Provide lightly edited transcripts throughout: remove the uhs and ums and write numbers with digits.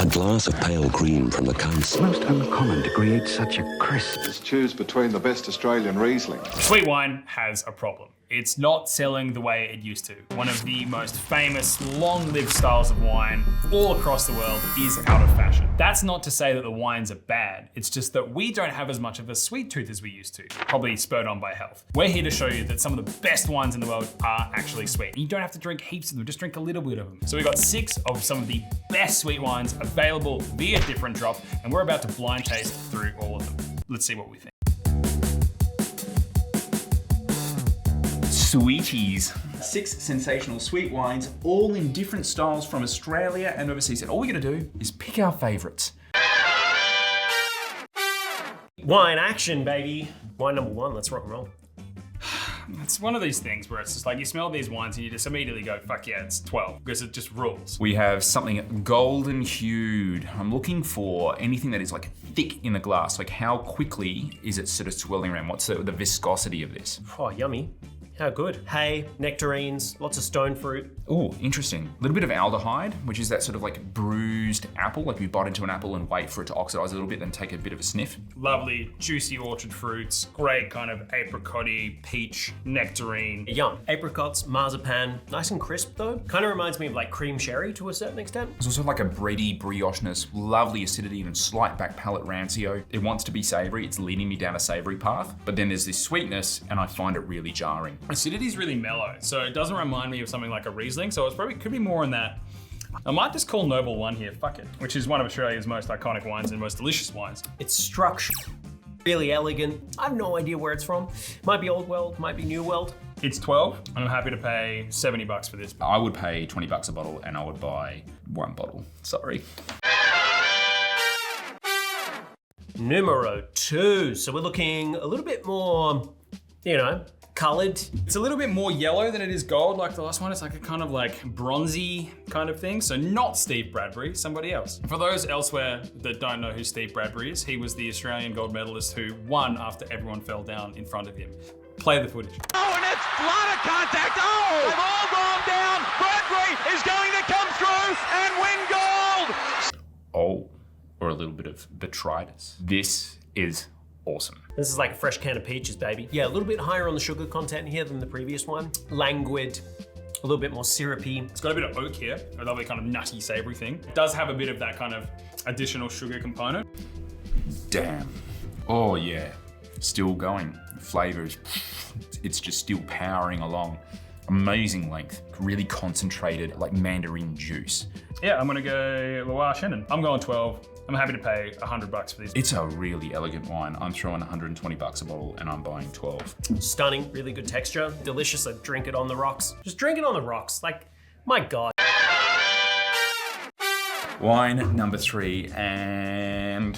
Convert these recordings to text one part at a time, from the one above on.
glass of pale green from the coast. Most uncommon to create such a crisp. Just choose between the best Australian Riesling. Sweet wine has a problem. It's not selling the way it used to. One of the most famous, long-lived styles of wine all across the world is out of fashion. That's not to say that the wines are bad. It's just that we don't have as much of a sweet tooth as we used to, probably spurred on by health. We're here to show you that some of the best wines in the world are actually sweet. You don't have to drink heaps of them, just drink a little bit of them. So we've got 6 of some of the best sweet wines available via Different Drop, and we're about to blind taste through all of them. Let's see what we think. Sweeties. 6 sensational sweet wines, all in different styles from Australia and overseas. And all we're gonna do is pick our favorites. Wine action, baby. Wine number 1, let's rock and roll. It's one of these things where it's just like you smell these wines and you just immediately go, fuck yeah, it's 12, because it just rules. We have something golden hued. I'm looking for anything that is like thick in the glass. Like how quickly is it sort of swirling around? What's the viscosity of this? Oh, yummy. How good. Hay, nectarines, lots of stone fruit. Oh, interesting. A little bit of aldehyde, which is that sort of like bruised apple, like you bite into an apple and wait for it to oxidize a little bit, then take a bit of a sniff. Lovely, juicy orchard fruits, great kind of apricot-y, peach, nectarine. Yum. Apricots, marzipan, nice and crisp though. Kind of reminds me of like cream sherry to a certain extent. There's also like a bready brioche-ness, lovely acidity and slight back palate rancio. It wants to be savory, it's leading me down a savory path, but then there's this sweetness and I find it really jarring. Acidity is really mellow, so it doesn't remind me of something like a Riesling, so it probably could be more in that. I might just call Noble One here, fuck it, which is one of Australia's most iconic wines and most delicious wines. It's structured, really elegant. I have no idea where it's from. Might be Old World, might be New World. It's 12, and I'm happy to pay 70 bucks for this. I would pay 20 bucks a bottle and I would buy 1 bottle, sorry. Numero 2. So we're looking a little bit more, you know, colored. It's a little bit more yellow than it is gold like the last one. It's like a kind of like bronzy kind of thing. So not Steve Bradbury, somebody else. For those elsewhere that don't know who Steve Bradbury is, he was the Australian gold medalist who won after everyone fell down in front of him. Play the footage. Oh, and it's a lot of contact. Oh, they've all gone down. Bradbury is going to come through and win gold. Oh, or a little bit of botrytis. This is awesome. This is like a fresh can of peaches, baby. Yeah, a little bit higher on the sugar content here than the previous one. Languid, a little bit more syrupy. It's got a bit of oak here, a lovely kind of nutty savory thing. It does have a bit of that kind of additional sugar component. Damn. Oh yeah, still going. Flavors, it's just still powering along. Amazing length, really concentrated, like mandarin juice. Yeah, I'm gonna go Loire Chenin. I'm going 12. I'm happy to pay 100 bucks for this. It's a really elegant wine. I'm throwing 120 bucks a bottle and I'm buying 12. Stunning, really good texture. Delicious, I'd drink it on the rocks. Just drink it on the rocks, like, my God. Wine number 3, and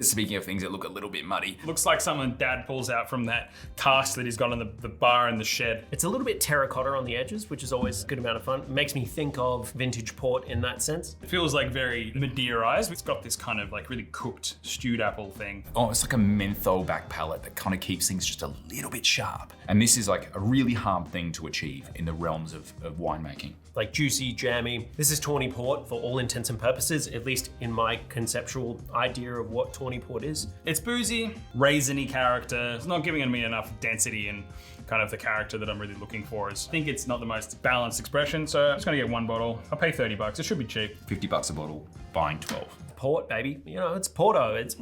speaking of things that look a little bit muddy. Looks like something Dad pulls out from that cask that he's got in the bar in the shed. It's a little bit terracotta on the edges, which is always a good amount of fun. It makes me think of vintage port in that sense. It feels like very Madeiraized. It's got this kind of like really cooked stewed apple thing. Oh, it's like a menthol back palate that kind of keeps things just a little bit sharp. And this is like a really hard thing to achieve in the realms of winemaking. Like juicy, jammy. This is tawny port for all intents and purposes, at least in my conceptual idea of what tawny port is. It's boozy, raisiny character. It's not giving me enough density and kind of the character that I'm really looking for. I think it's not the most balanced expression, so I'm just gonna get 1 bottle. I'll pay 30 bucks, it should be cheap. 50 bucks a bottle, buying 12. Port, baby. You know, it's Porto, it's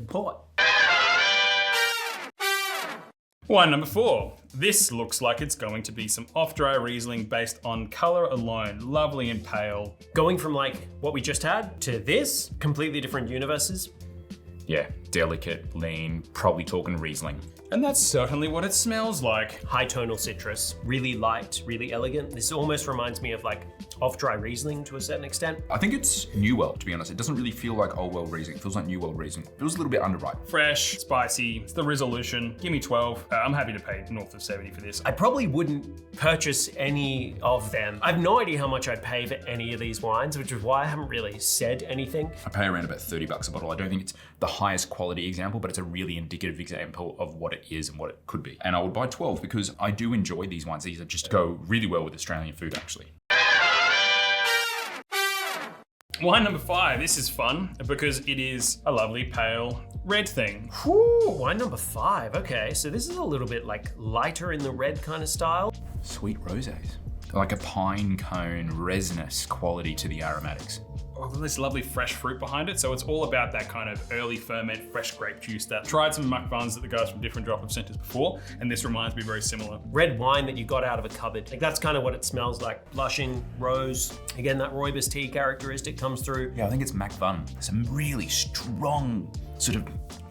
port. Wine number 4. This looks like it's going to be some off-dry Riesling based on color alone. Lovely and pale. Going from like what we just had to this, completely different universes. Yeah, delicate, lean, probably talking Riesling. And that's certainly what it smells like. High tonal citrus, really light, really elegant. This almost reminds me of like off-dry Riesling to a certain extent. I think it's New World, to be honest. It doesn't really feel like Old World Riesling. It feels like New World Riesling. It feels a little bit underripe. Fresh, spicy, it's the resolution. Give me 12. I'm happy to pay north of 70 for this. I probably wouldn't purchase any of them. I have no idea how much I'd pay for any of these wines, which is why I haven't really said anything. I pay around about 30 bucks a bottle. I don't think it's the highest quality example, but it's a really indicative example of what it is and what it could be. And I would buy 12 because I do enjoy these wines. These are just go really well with Australian food, actually. Wine number 5. This is fun because it is a lovely pale red thing. Whew, wine number 5. Okay, so this is a little bit like lighter in the red kind of style. Sweet rosés. Like a pine cone resinous quality to the aromatics. Oh, this lovely fresh fruit behind it. So it's all about that kind of early ferment, fresh grape juice that tried some Macvins that the guys from different drop-off centers before, and this reminds me very similar. Red wine that you got out of a cupboard. Like that's kind of what it smells like. Blushing, rose. Again, that rooibos tea characteristic comes through. Yeah, I think it's Macvin. Some really strong sort of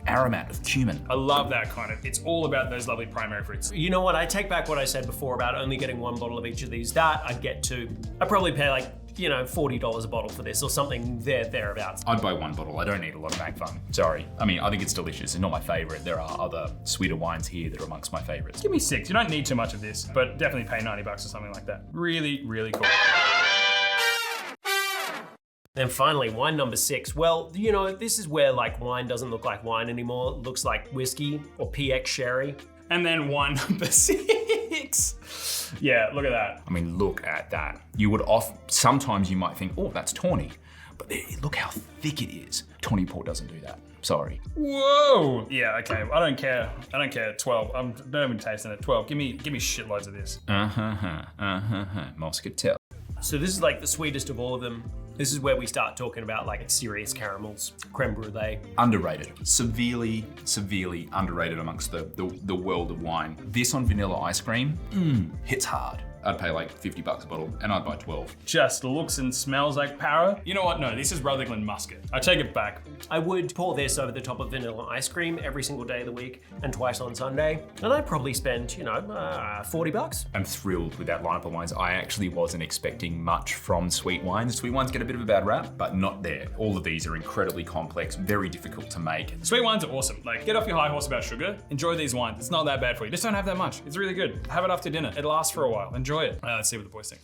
aromat of cumin. I love that kind of, it's all about those lovely primary fruits. You know what, I take back what I said before about only getting 1 bottle of each of these. That I'd get to, I'd probably pay like, you know, $40 a bottle for this or something thereabouts. I'd buy 1 bottle. I don't need a lot of Macvin. Sorry. I mean, I think it's delicious. It's not my favorite. There are other sweeter wines here that are amongst my favorites. Give me 6. You don't need too much of this, but definitely pay $90 or something like that. Really, really cool. Then finally, wine number 6. Well, you know, this is where like wine doesn't look like wine anymore. It looks like whiskey or PX sherry. And then wine number 6. Yeah, look at that. I mean, look at that. Sometimes you might think, oh, that's tawny. But look how thick it is. Tawny port doesn't do that. Sorry. Whoa. Yeah, okay. I don't care. 12. I'm not even tasting it. 12. Give me shitloads of this. Muscat. So this is like the sweetest of all of them. This is where we start talking about like serious caramels, creme brulee. Underrated. Severely underrated amongst the world of wine. This on vanilla ice cream, hits hard. I'd pay like $50 a bottle and I'd buy 12. Just looks and smells like para. You know what? No, this is Rutherglen Muscat. I take it back. I would pour this over the top of vanilla ice cream every single day of the week and twice on Sunday. And I'd probably spend, you know, $40. I'm thrilled with that lineup of wines. I actually wasn't expecting much from sweet wines. Sweet wines get a bit of a bad rap, but not there. All of these are incredibly complex, very difficult to make. Sweet wines are awesome. Like, get off your high horse about sugar. Enjoy these wines. It's not that bad for you. Just don't have that much. It's really good. Have it after dinner. It lasts for a while. Enjoy it. Let's see what the boys think.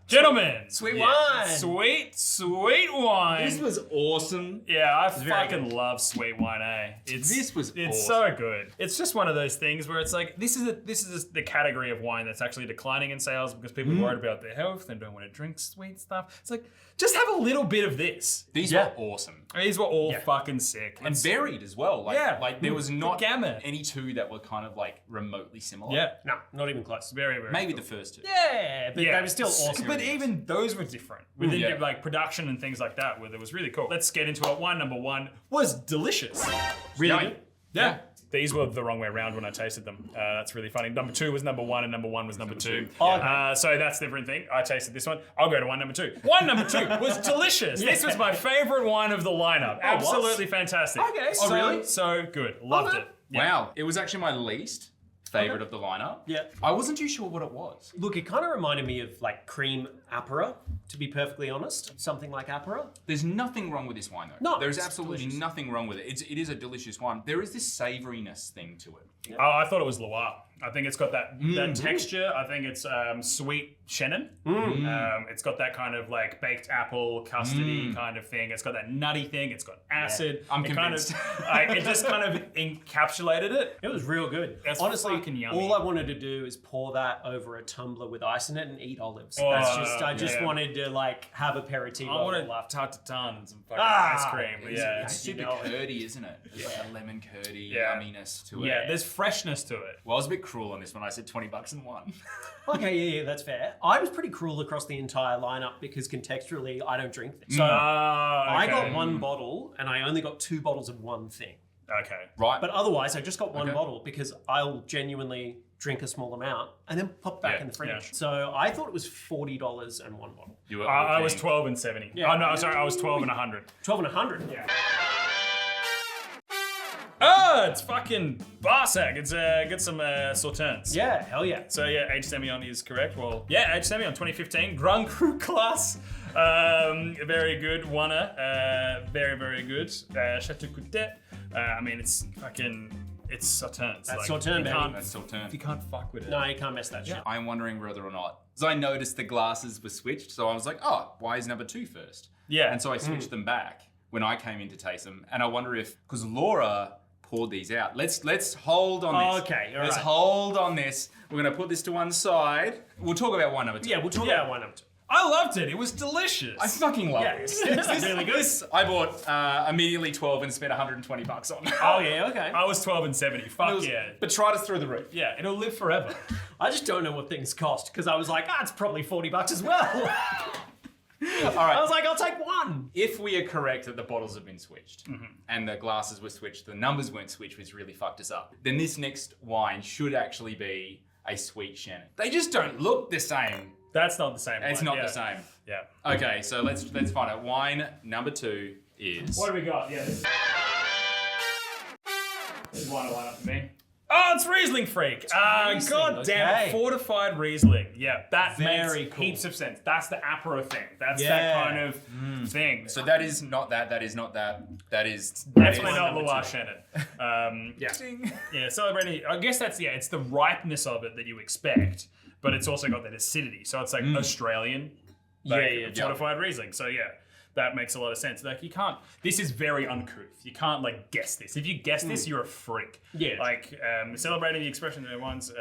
Gentlemen, Sweet wine. Sweet wine. This was awesome. Yeah, I fucking love sweet wine, eh? It's awesome. so good. It's just one of those things where it's like, this is the category of wine that's actually declining in sales because people are worried about their health and don't want to drink sweet stuff. It's like, just have a little bit of this. These were awesome. These were all fucking sick. And varied as well. Like there was not gamut. any two that were kind of like remotely similar. Yeah. No, not even close. Very, very Maybe cool. the first two. Yeah, but they were still awesome. But even those were different within like production and things like that, where it was really cool. Let's get into it. Wine number 1 was delicious. Really good. Yeah. These were the wrong way around when I tasted them. That's really funny. Number 2 was number 1 and number 1 was number 2. Oh, okay. So that's the different thing. I tasted this one. I'll go to wine number 2. Wine number 2 was delicious. This was my favorite wine of the lineup. Absolutely fantastic. Okay. So good. Loved it. Yeah. Wow. It was actually my least favorite of the lineup. Yeah. I wasn't too sure what it was. Look, it kind of reminded me of like cream apera, to be perfectly honest. Something like apera. There's nothing wrong with this wine though. No, there's it's absolutely delicious. nothing wrong with it. It is a delicious wine. There is this savouriness thing to it. Yeah. Oh, I thought it was Loire. I think it's got that texture. I think it's sweet Chenin. It's got that kind of like baked apple, custardy kind of thing. It's got that nutty thing. It's got acid. I'm convinced. It just kind of encapsulated it. It was real good. It's Honestly, fucking yummy. all I wanted to do is pour that over a tumbler with ice in it and eat olives. Oh, I just yeah. wanted to like have aperitivo. I wanted tartatan and some fucking ice cream. Yeah, It's super curdy, isn't it? There's like a lemon curdy yumminess to it. yeah. There's freshness to it. Well, I was a bit cruel on this one. I said $20 and one. Okay, yeah, that's fair. I was pretty cruel across the entire lineup because contextually, I don't drink this. So I got 1 bottle and I only got 2 bottles of one thing. Okay. Right. But otherwise, I just got 1 bottle because I'll genuinely drink a small amount and then pop back in the fridge. Yeah. So I thought it was $40 and 1 bottle. I was 12 and 70. Yeah. Oh no, sorry, I was 12 and 100. 12 and 100? Yeah. Oh, it's fucking Barsac. It's get some Sauternes. Yeah, hell yeah. So yeah, Age Semillon is correct. Well, yeah, Age Semillon 2015 Grand Cru Classe. Very good. Wanna. Very, very good. Chateau Coutet. I mean, it's Sauternes. That's Sauternes, baby. That's Sauternes. You can't fuck with it. No, you can't mess that shit. I'm wondering whether or not, because I noticed the glasses were switched, so I was like, oh, why is number 2 first? Yeah. And so I switched them back when I came in to taste them, and I wonder if, because Laura poured these out. Let's hold on this. Okay, all Let's right. hold on this. We're gonna put this to one side. We'll talk about wine number 2. Yeah, we'll talk about 1 number 2. I loved it. It was delicious. I fucking love Yes. this. It's really good. This I bought immediately 12 and spent $120 on. Oh yeah, okay. I was 12 and 70. Fuck yeah. But tried us through the roof. Yeah, it'll live forever. I just don't know what things cost because I was like, it's probably $40 as well. All right. I was like, I'll take one. If we are correct that the bottles have been switched and the glasses were switched, the numbers weren't switched, which really fucked us up, then this next wine should actually be a sweet Shannon. They just don't look the same. That's not the same. It's one, not the same. Yeah. Okay, so let's find out. Wine number 2 is. What do we got? Yeah. This is one to line up for me. Oh, it's Rieslingfreak. Riesling, God damn okay. it. Fortified Riesling. Yeah, that Very makes cool. heaps of sense. That's the apero thing. That's Yeah. that kind of thing. So that is not that. That is not that. That is. Definitely not number Loire two. Shannon. Yeah. Ding. Yeah, celebrating. I guess that's, it's the ripeness of it that you expect, but it's also got that acidity. So it's like Australian, like, fortified Riesling. So yeah, that makes a lot of sense. Like you can't, this is very uncouth. You can't like guess this. If you guess this, you're a freak. Yeah. Like celebrating the expression that one's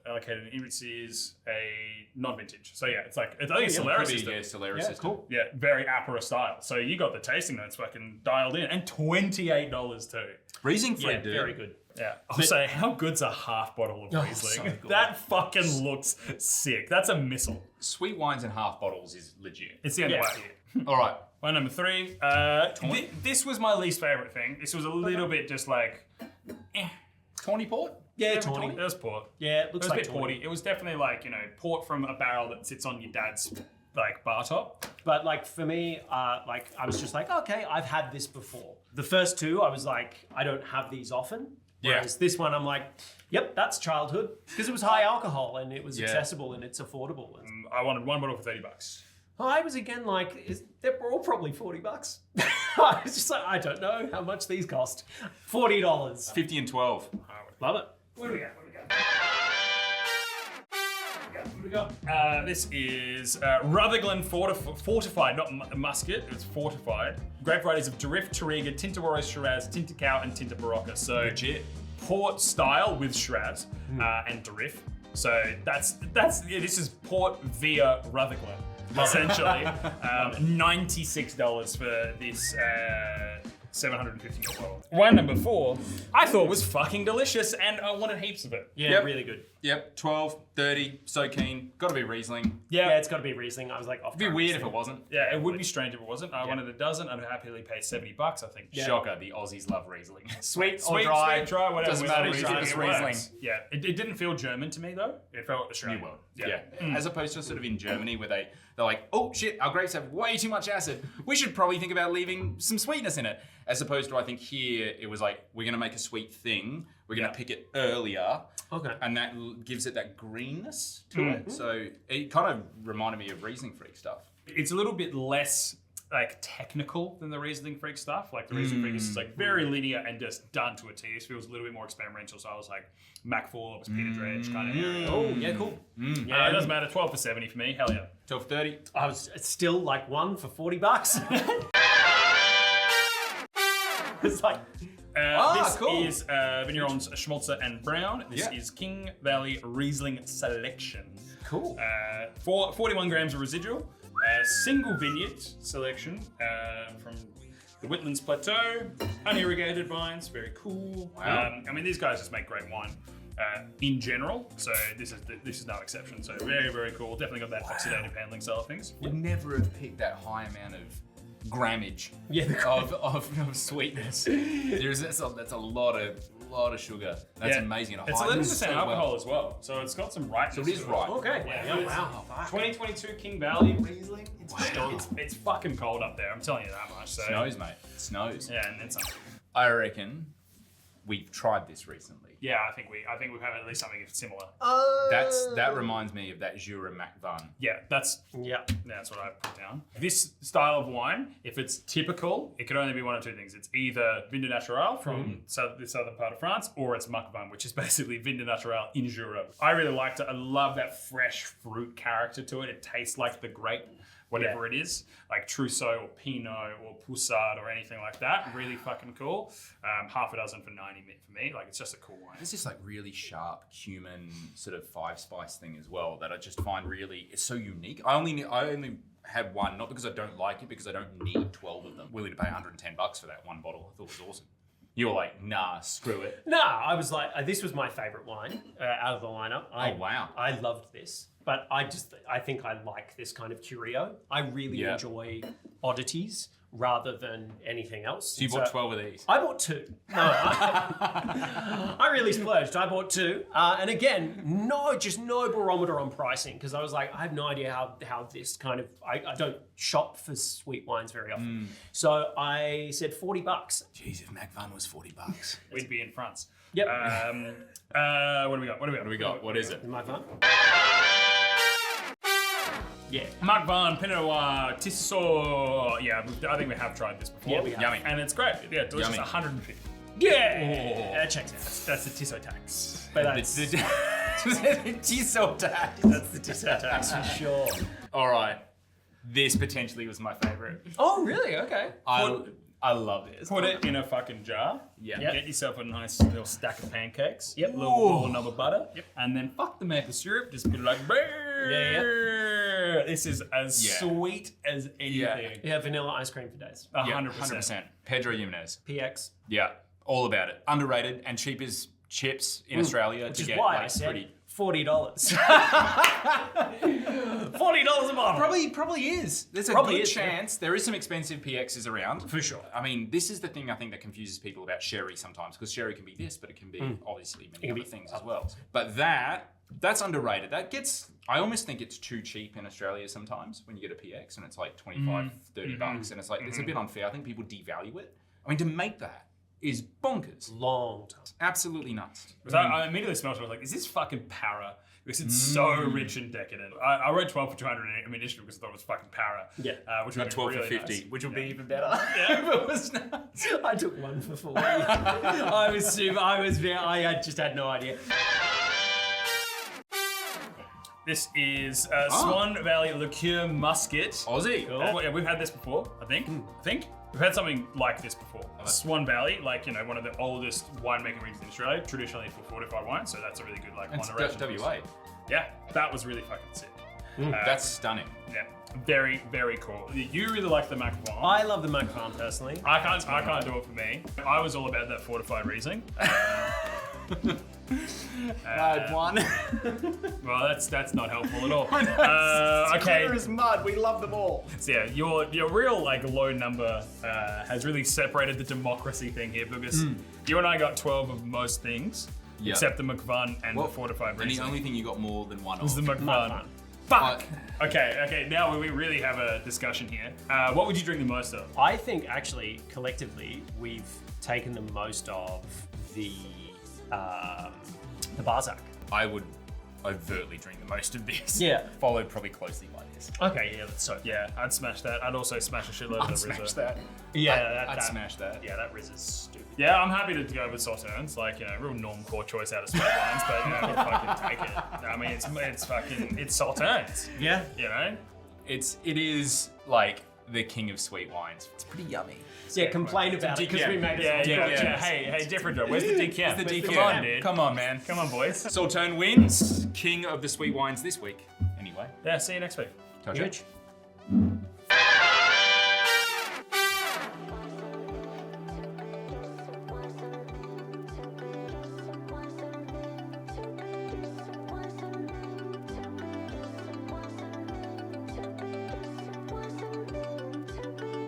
allocated in is a non-vintage. So yeah, it's like, it's only a Solera system. Yeah, Solera system. Cool. Yeah, very Apera style. So you got the tasting notes fucking dialed in, and $28 too. Rieslingfreak, Yeah, dude. very good. Yeah. Also, how good's a half bottle of Riesling? so good. That fucking looks sick. That's a missile. Sweet wines in half bottles is legit. It's the only Yeah. way here. All right. Wine number 3. This was my least favorite thing. This was a little bit just like, Tawny port? Yeah, It tawny. was port. Yeah, it It looks was a like bit tawny. porty. It was definitely like, port from a barrel that sits on your dad's like bar top. But like for me, like I was just like, okay, I've had this before. The first two, I was like, I don't have these often. Yeah. Whereas this one, I'm like, yep, that's childhood because it was high alcohol and it was Yeah. accessible and it's affordable. And I wanted one bottle for $30. I was again like, they're all probably $40. I was just like, I don't know how much these cost. $40. 50 and 12. Love it. What do we got? This is Rutherglen Fortified, not Muscat, it's Fortified. Grape varieties of Durif, Touriga, Tintawarros, Shiraz, Tintakau, and Tinta Barocca. So Legit. port style with Shiraz and Durif. So that's this is port via Rutherglen, essentially. $96 for this 750 ml bottle. Wine number 4, I thought was fucking delicious, and I wanted heaps of it. Yeah, Yep. really good. Yep, 12, 30, so keen. Gotta be Riesling. Yeah, it's got to be Riesling. I was like, It'd be weird if it wasn't. Yeah, it would be strange if it wasn't. I wanted a dozen. I'd happily pay $70, I think. Shocker, the Aussies love Riesling. Sweet or Sweet, dry. sweet, dry, whatever. Doesn't matter, Riesling, it's it Riesling. works. Yeah, it didn't feel German to me though. It felt Australian. New World. Yeah. As opposed to sort of in Germany where they're like, oh shit, our grapes have way too much acid. We should probably think about leaving some sweetness in it. As opposed to, I think here it was like, we're gonna make a sweet thing. We're gonna pick it earlier. Okay. And that gives it that greenness to it. So it kind of reminded me of Rieslingfreak stuff. It's a little bit less like technical than the Rieslingfreak stuff. Like the Rieslingfreak is just like very linear and just done to a T. This feels a little bit more experimental. So I was like Macvin, it was Peter Dredge kind of area. Oh, yeah, cool. Yeah, it doesn't matter. 12 for 70 for me. Hell yeah. 12:30. I was still like one for $40. It's like, This cool. is Vignerons Schmolzer and Brown. This Yeah. is King Valley Riesling Selection. cool. 41 grams of residual. Single vineyard selection from the Whitlands Plateau. Unirrigated vines, very cool. Wow. I mean, these guys just make great wine in general, so this is no exception. So very, very cool. Definitely got that oxidative handling style of things. Would never have picked that high amount of grammage Yeah, the of sweetness. That's a lot of sugar. That's amazing. It's 11% alcohol as well, so it's got some ripeness. So it is to right. Okay. Yeah, wow. 2022 King Valley Riesling. It's fucking cold up there. I'm telling you that much. So Snows, mate. It snows. yeah, and then some. I reckon we've tried this recently. Yeah, I think we've had at least something similar. That reminds me of that Jura Macvin. Yeah, that's what I put down. This style of wine, if it's typical, it could only be one of two things. It's either Vin de Naturel from the southern part of France, or it's Macvin, which is basically Vin de Naturel in Jura. I really liked it. I love that fresh fruit character to it. It tastes like the grape whatever it is, like Trousseau or Pinot or Poussard or anything like that. Really fucking cool. Half a dozen for 90 mil for me. Like, it's just a cool wine. There's this like really sharp cumin sort of 5-spice thing as well that I just find really, it's so unique. I only had one, not because I don't like it, because I don't need 12 of them. Willing to pay $110 for that one bottle. I thought it was awesome. You were like, nah, screw it. No, I was like, this was my favorite wine out of the lineup. Oh, wow. I loved this, but I think I like this kind of curio. I really enjoy oddities rather than anything else. So you bought 12 of these? I bought 2. No, I really splurged. I bought 2. And again, no barometer on pricing, because I was like, I have no idea how this kind of, I don't shop for sweet wines very often. So I said $40. Jeez, if Macvin was $40. We'd be in France. Yep. What do we got? What is it? My fun. Yeah. Macvin, Pinot Noir, Tissot. Yeah, I think we have tried this before. Yeah, we have. Yummy. And it's great. Yeah, delicious. Yummy. 150. Yeah. That checks out. That's the Tissot tax. But that's Tissot tax. that's the Tissot tax for sure. All right. This potentially was my favorite. Oh, really? Okay. I love this. Put it in a fucking jar. Yeah. Get yourself a nice little stack of pancakes. Yep. Little knob of butter. Yep. And then fuck the maple syrup. Just put it like, this is as sweet as anything. Yeah, vanilla ice cream for days. 100%. Pedro Jimenez. PX. Yeah, all about it. Underrated and cheap as chips in Australia. Which to is get, why like, I said pretty. $40. $40 a bottle. Probably is. There's a Probably good is, chance. There is some expensive PXs around. For sure. I mean, this is the thing I think that confuses people about sherry sometimes, because sherry can be this, but it can be obviously many other things as well. But that's underrated. That gets, I almost think it's too cheap in Australia sometimes when you get a PX and it's like 25, $30. And it's like, it's a bit unfair. I think people devalue it. I mean, to make that is bonkers. Long time. Absolutely nuts. So I immediately smelled it. I was like, is this fucking para? Because it's so rich and decadent. I wrote 12 for 200 initially because I thought it was fucking para. Yeah. Which would be 12 really for 50, nice. which would be even better. Yeah, if it was not. I took 1 for 40. I just had no idea. This is Swan Valley Liqueur Muscat. Aussie. Oh, yeah, we've had this before, I think. We've had something like this before. Swan Valley, like, one of the oldest winemaking regions in Australia, traditionally for fortified wine, so that's a really good, like, It's honoration. WA. Yeah, that was really fucking sick. That's stunning. Yeah, very, very cool. You really like the Macvin. I love the Macvin personally. I can't do it for me. I was all about that fortified Riesling. One. Well, that's not helpful at all. Okay. Clear as mud. We love them all. So yeah, your real like low number has really separated the democracy thing here, because you and I got 12 of most things except the Macvin and the fortified Riesling. And the only thing you got more than one was of. the Macvin. Fuck. Okay. Now we really have a discussion here. What would you drink the most of? I think actually collectively we've taken the most of the Barsac. I would overtly drink the most of this. Yeah. Followed probably closely by this. Okay, yeah, that's so. Yeah, I'd smash that. I'd also smash a shitload of the Rizzo. Smash that. Yeah, I'd smash that. Yeah, that Riz is stupid. Yeah, I'm happy to go with Sauternes. Like, real normcore choice out of sweet wines, but we'll fucking take it. I mean, it's Sauternes. Yeah. It is like the king of sweet wines. It's pretty yummy. Yeah, complain about it because we made it. Yeah. Hey, different job. Where's the decaf? Where's the decaf? Come on, dude. Come on, man. Come on, boys. Sauternes wins king of the sweet wines this week. Anyway. Yeah, see you next week. Ciao, ciao.